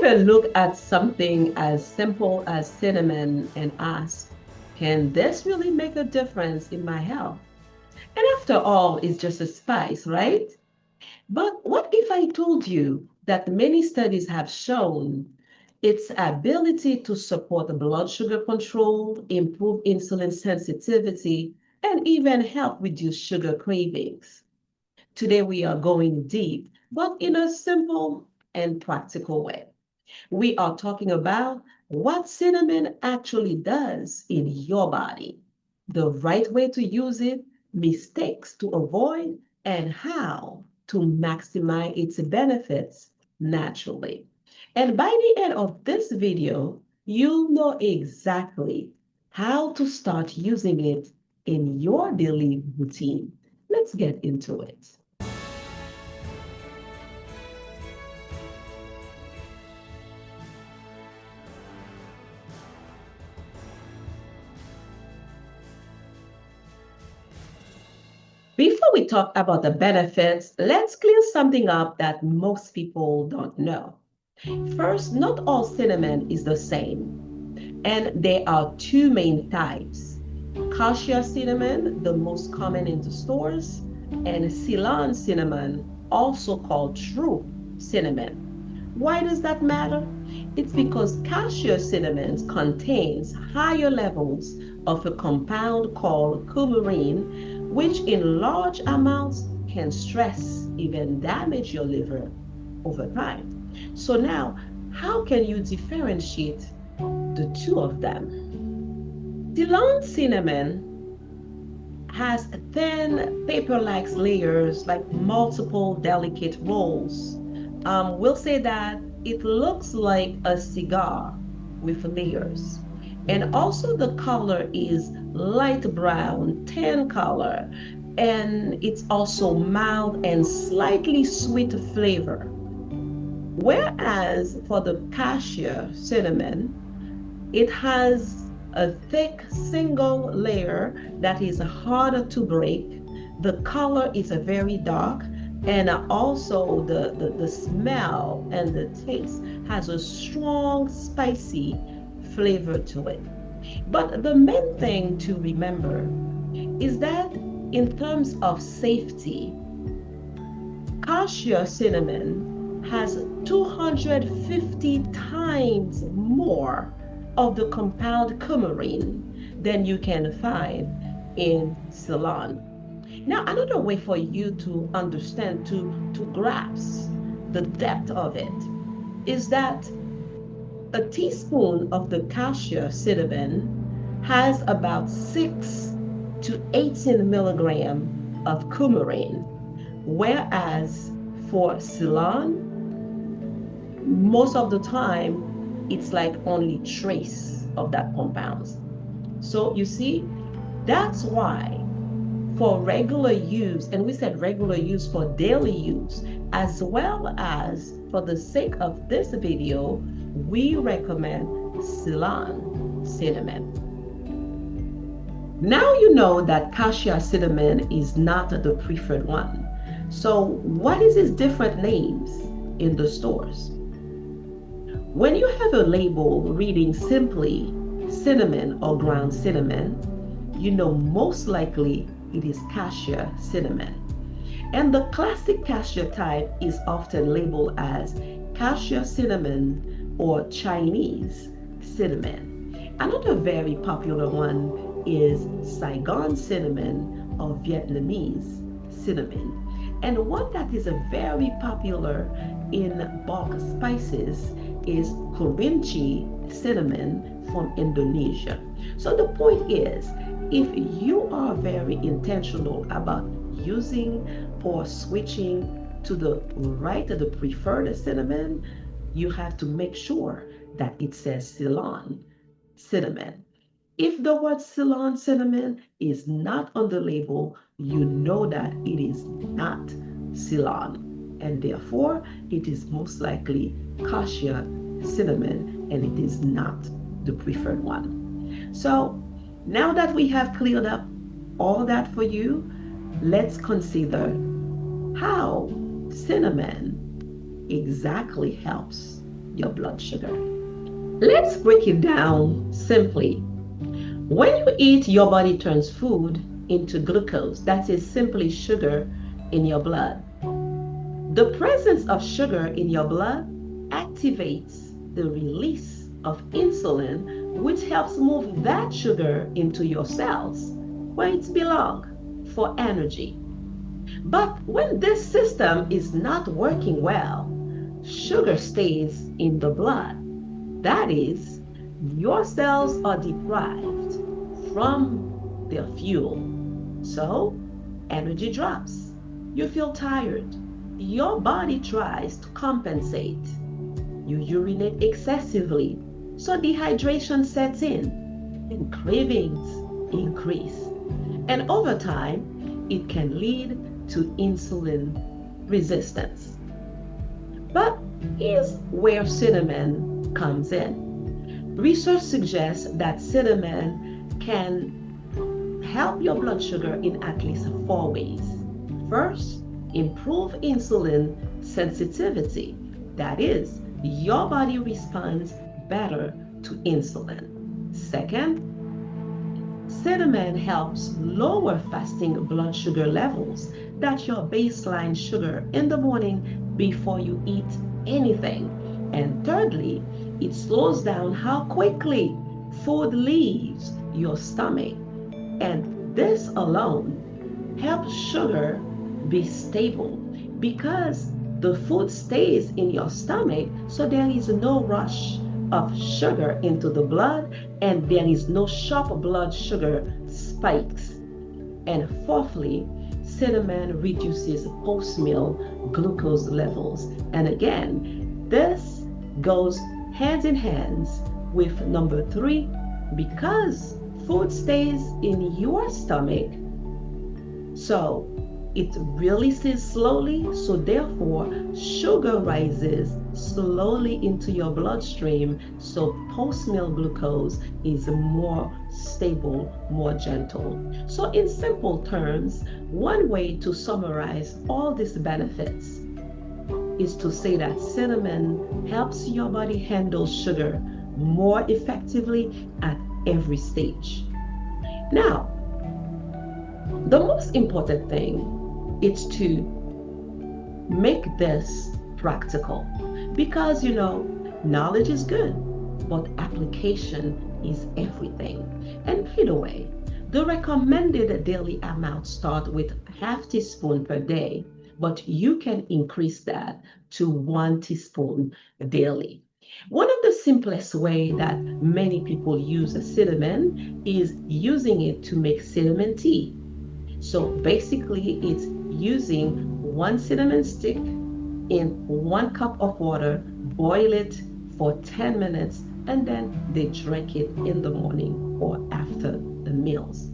ever look at something as simple as cinnamon and ask, can this really make a difference in my health? And after all, it's just a spice, right? But what if I told you that many studies have shown its ability to support blood sugar control, improve insulin sensitivity, and even help reduce sugar cravings? Today we are going deep, but in a simple and practical way. We are talking about what cinnamon actually does in your body, the right way to use it, mistakes to avoid, and how to maximize its benefits naturally. And by the end of this video, you'll know exactly how to start using it in your daily routine. Let's get into it. Before we talk about the benefits, let's clear something up that most people don't know. First, not all cinnamon is the same, and there are two main types: Cassia cinnamon, the most common in the stores, and Ceylon cinnamon, also called true cinnamon. Why does that matter? It's because cassia cinnamon contains higher levels of a compound called coumarin, which in large amounts can stress, even damage your liver over time. So now, how can you differentiate the two of them? Ceylon cinnamon has thin paper-like layers, like multiple delicate rolls. We'll say that it looks like a cigar with layers. And also the color is light brown, tan color, and it's also mild and slightly sweet flavor. Whereas for the cassia cinnamon, it has a thick single layer that is harder to break. The color is a very dark, and also the smell and the taste has a strong spicy flavor to it. But the main thing to remember is that in terms of safety, cassia cinnamon has 250 times more of the compound coumarin than you can find in Ceylon. Now, another way for you to understand, to grasp the depth of it, is that a teaspoon of the cassia cinnamon has about 6 to 18 milligrams of coumarin, whereas for Ceylon, most of the time, it's like only trace of that compound. So you see, that's why for regular use, and we said regular use for daily use, as well as for the sake of this video, we recommend Ceylon cinnamon. Now you know that cassia cinnamon is not the preferred one. So what is its different names in the stores? When you have a label reading simply cinnamon or ground cinnamon, you know most likely it is cassia cinnamon. And the classic cassia type is often labeled as cassia cinnamon or Chinese cinnamon. Another very popular one is Saigon cinnamon or Vietnamese cinnamon. And one that is a very popular in bulk spices is Korinchi cinnamon from Indonesia. So the point is, if you are very intentional about using or switching to the preferred cinnamon, you have to make sure that it says Ceylon cinnamon. If the word Ceylon cinnamon is not on the label, you know that it is not Ceylon, and therefore it is most likely cassia cinnamon, and it is not the preferred one. So now that we have cleared up all that for you, let's consider how cinnamon exactly helps your blood sugar. Let's break it down simply. When you eat, your body turns food into glucose. That is simply sugar in your blood. The presence of sugar in your blood activates the release of insulin, which helps move that sugar into your cells where it belongs for energy. But when this system is not working well, sugar stays in the blood. That is, your cells are deprived from their fuel. So, energy drops. You feel tired. Your body tries to compensate. You urinate excessively, so dehydration sets in and cravings increase. And over time, it can lead to insulin resistance. But here's where cinnamon comes in. Research suggests that cinnamon can help your blood sugar in at least 4 ways. First, improve insulin sensitivity. That is, your body responds better to insulin. Second, cinnamon helps lower fasting blood sugar levels. That's your baseline sugar in the morning before you eat anything. And thirdly, it slows down how quickly food leaves your stomach. And this alone helps sugar be stable because the food stays in your stomach, so there is no rush of sugar into the blood and there is no sharp blood sugar spikes. And fourthly, cinnamon reduces post-meal glucose levels. And again, this goes hand in hand with number 3, because food stays in your stomach, so it releases slowly, so therefore sugar rises slowly into your bloodstream, so post-meal glucose is more stable, more gentle. So in simple terms, one way to summarize all these benefits is to say that cinnamon helps your body handle sugar more effectively at every stage. Now, the most important thing is to make this practical, because knowledge is good, but application is everything. And by the way, the recommended daily amount starts with half teaspoon per day, but you can increase that to 1 teaspoon daily. One of the simplest way that many people use cinnamon is using it to make cinnamon tea. So basically it's using 1 cinnamon stick in 1 cup of water, boil it for 10 minutes, and then they drink it in the morning or after the meals.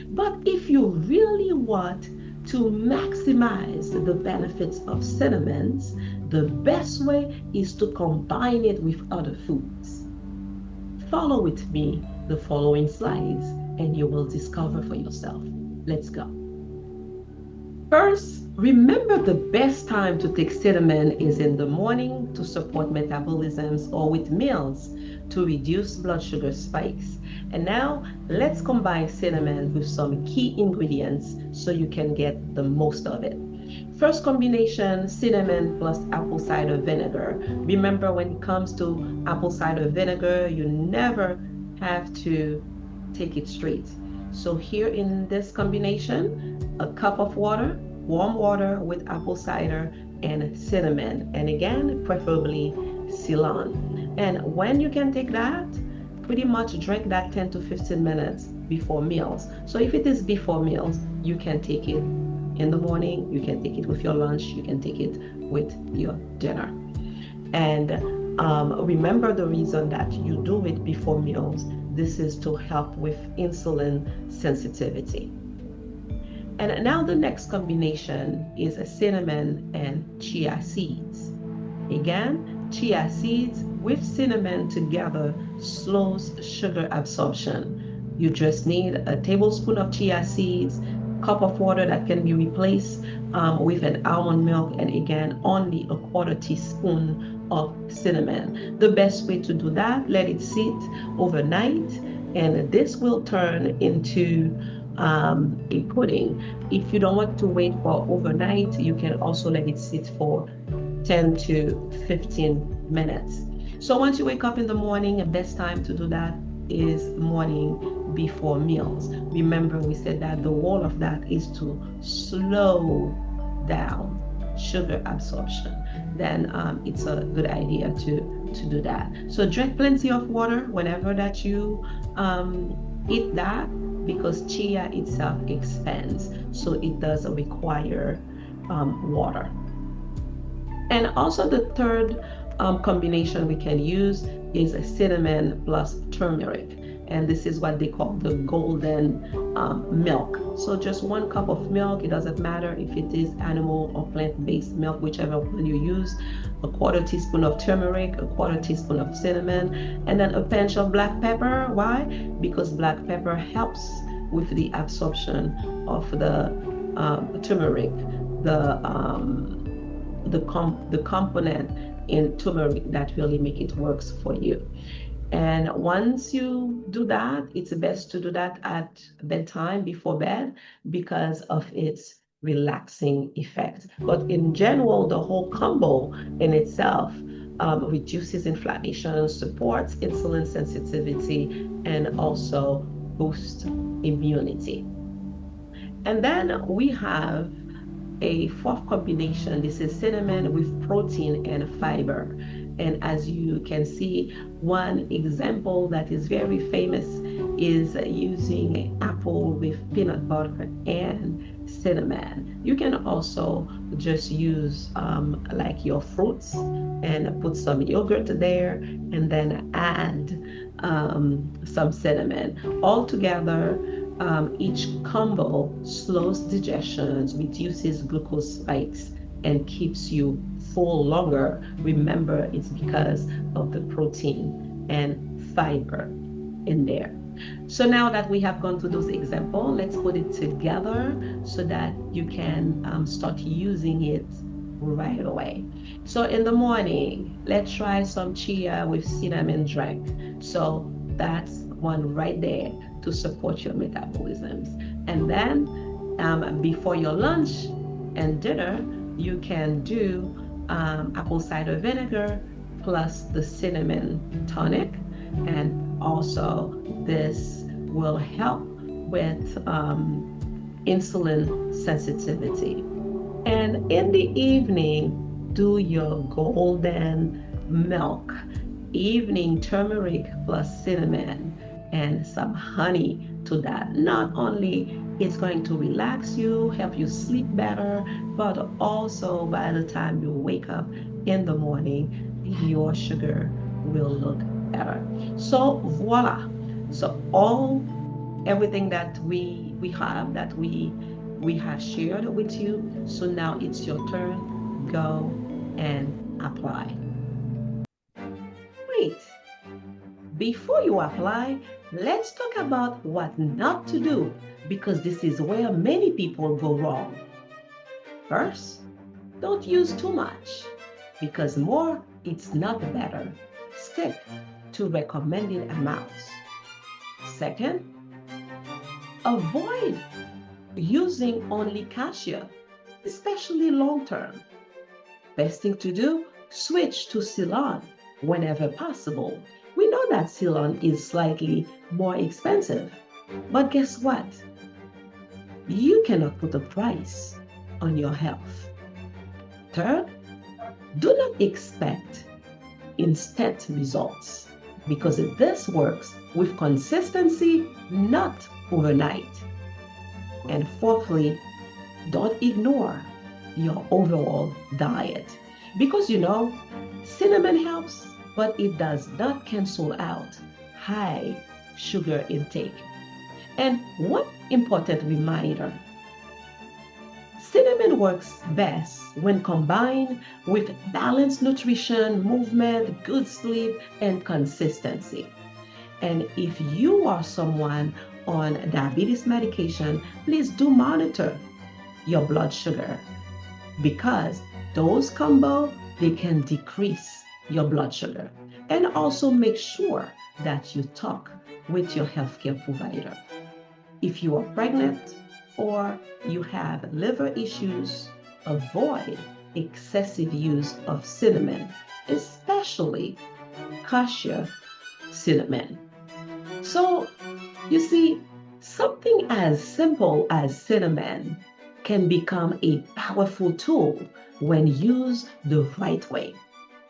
But if you really want to maximize the benefits of cinnamons, the best way is to combine it with other foods. Follow with me the following slides and you will discover for yourself. Let's go. First, remember the best time to take cinnamon is in the morning to support metabolisms, or with meals to reduce blood sugar spikes. And now let's combine cinnamon with some key ingredients so you can get the most of it. First combination, cinnamon plus apple cider vinegar. Remember, when it comes to apple cider vinegar, you never have to take it straight. So here in this combination, a cup of water, warm water with apple cider and cinnamon, and again, preferably Ceylon. And when you can take that, pretty much drink that 10 to 15 minutes before meals. So if it is before meals, you can take it in the morning, you can take it with your lunch, you can take it with your dinner. And remember, the reason that you do it before meals, this is to help with insulin sensitivity. And now the next combination is a cinnamon and chia seeds. Again, chia seeds with cinnamon together slows sugar absorption. You just need a tablespoon of chia seeds, cup of water that can be replaced with an almond milk, and again, only a 1/4 teaspoon of cinnamon. The best way to do that, let it sit overnight, and this will turn into a pudding. If you don't want to wait for overnight, you can also let it sit for 10 to 15 minutes. So once you wake up in the morning, the best time to do that is morning before meals. Remember, we said that the goal of that is to slow down sugar absorption. Then it's a good idea to do that. So drink plenty of water whenever that you eat that, because chia itself expands, so it does require water. And also the third combination we can use is a cinnamon plus turmeric. And this is what they call the golden milk. So just 1 cup of milk, it doesn't matter if it is animal or plant-based milk, whichever one you use, a 1/4 teaspoon of turmeric, a 1/4 teaspoon of cinnamon, and then a pinch of black pepper. Why? Because black pepper helps with the absorption of the turmeric, the component in turmeric that really make it works for you. And once you do that, it's best to do that at bedtime before bed because of its relaxing effect. But in general, the whole combo in itself reduces inflammation, supports insulin sensitivity, and also boosts immunity. And then we have a fourth combination. This is cinnamon with protein and fiber. And as you can see, one example that is very famous is using apple with peanut butter and cinnamon. You can also just use like your fruits and put some yogurt there and then add some cinnamon. All together, each combo slows digestion, reduces glucose spikes, and keeps you full longer. Remember, it's because of the protein and fiber in there. So now that we have gone through those examples, let's put it together so that you can start using it right away. So in the morning, let's try some chia with cinnamon drink. So that's one right there to support your metabolisms. And then before your lunch and dinner, you can do apple cider vinegar plus the cinnamon tonic. And also this will help with insulin sensitivity. And in the evening, do your golden milk, evening turmeric plus cinnamon and some honey to that. Not only it's going to relax you, help you sleep better, but also by the time you wake up in the morning, your sugar will look better. So voila. So everything that we have shared with you. So now it's your turn. Go and apply. Wait. Before you apply, let's talk about what not to do, because this is where many people go wrong. First, don't use too much, because more it's not better. Stick to recommended amounts. Second, avoid using only Cassia, especially long term. Best thing to do, switch to Ceylon whenever possible. We know that Ceylon is slightly more expensive, but guess what? You cannot put a price on your health. Third, do not expect instant results, because this works with consistency, not overnight. And fourthly, don't ignore your overall diet, because cinnamon helps, but it does not cancel out high sugar intake. And one important reminder, cinnamon works best when combined with balanced nutrition, movement, good sleep, and consistency. And if you are someone on diabetes medication, please do monitor your blood sugar, because those combo, they can decrease your blood sugar. And also make sure that you talk with your healthcare provider. If you are pregnant or you have liver issues, avoid excessive use of cinnamon, especially Cassia cinnamon. So, you see, something as simple as cinnamon can become a powerful tool when used the right way.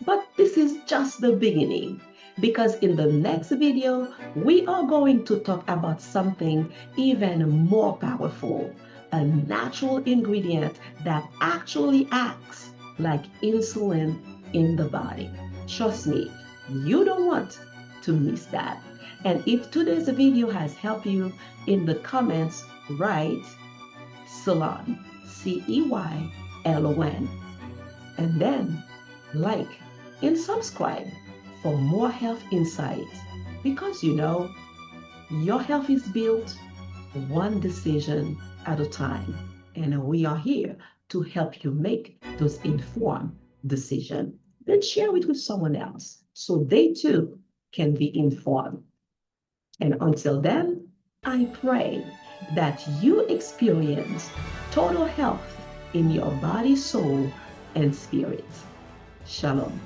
But this is just the beginning because in the next video, we are going to talk about something even more powerful, a natural ingredient that actually acts like insulin in the body. Trust me, you don't want to miss that. And if today's video has helped you, in the comments, write Ceylon, Ceylon, and then like and subscribe for more health insights because your health is built one decision at a time, and we are here to help you make those informed decisions. Then share it with someone else so they too can be informed. And until then, I pray that you experience total health in your body, soul, and spirit. Shalom.